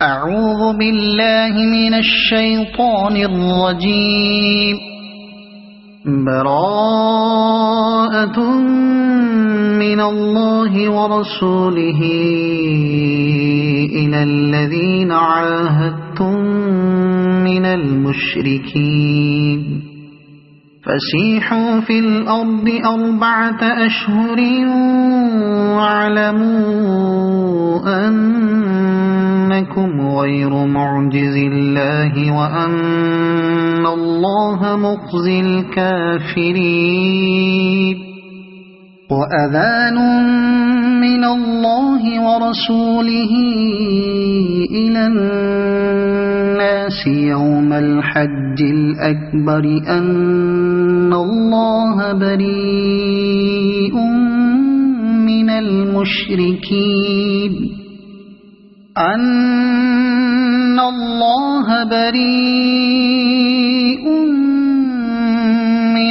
أعوذ بالله من الشيطان الرجيم. براءة من الله ورسوله إلى الذين عاهدتم من المشركين فسيحوا في الأرض 4 أشهر واعلموا أنكم غير معجز الله وأن الله مخزي الكافرين. وأذان من الله ورسوله إلى الناس يوم الحج الأكبر أن الله بريء من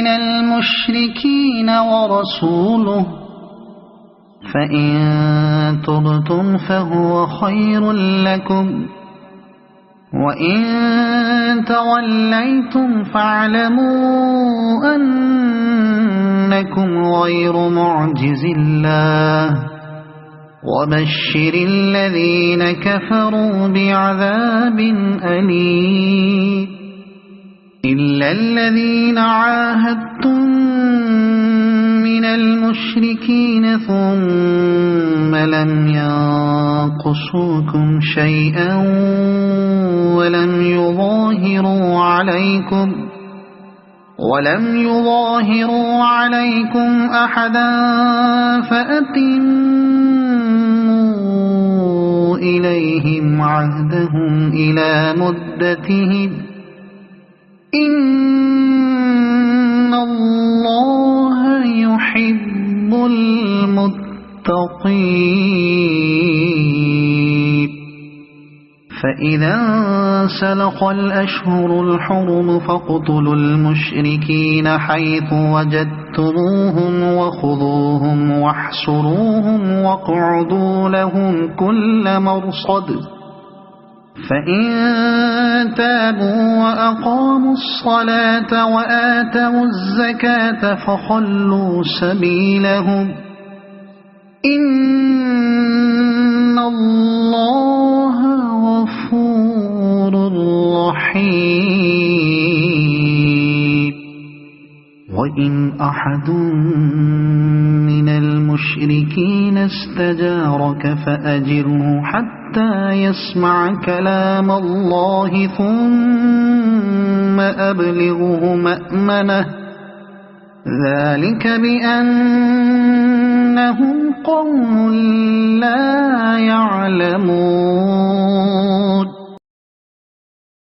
المشركين ورسوله فإن تبتم فهو خير لكم وإن توليتم فاعلموا أنكم غير معجز الله وبشر الذين كفروا بعذاب أليم. إلا الذين عاهدتم من المشركين ثم لم ينقصوكم شيئا ولم يظاهروا عليكم أحدا فأتموا إليهم عهدهم إلى مدتهم إن الله يحب المتقين. فإذا انسلخ الأشهر الحرم فاقتلوا المشركين حيث وجدتموهم وخذوهم واحصروهم واقعدوا لهم كل مرصد فإن تابوا وأقاموا الصلاة وآتوا الزكاة فخلوا سبيلهم إن الله غفور رحيم. وإن أحد من المشركين استجارك فأجره حتى يسمع كلام الله ثم أبلغه مأمنه ذلك بأنهم قوم لا يعلمون.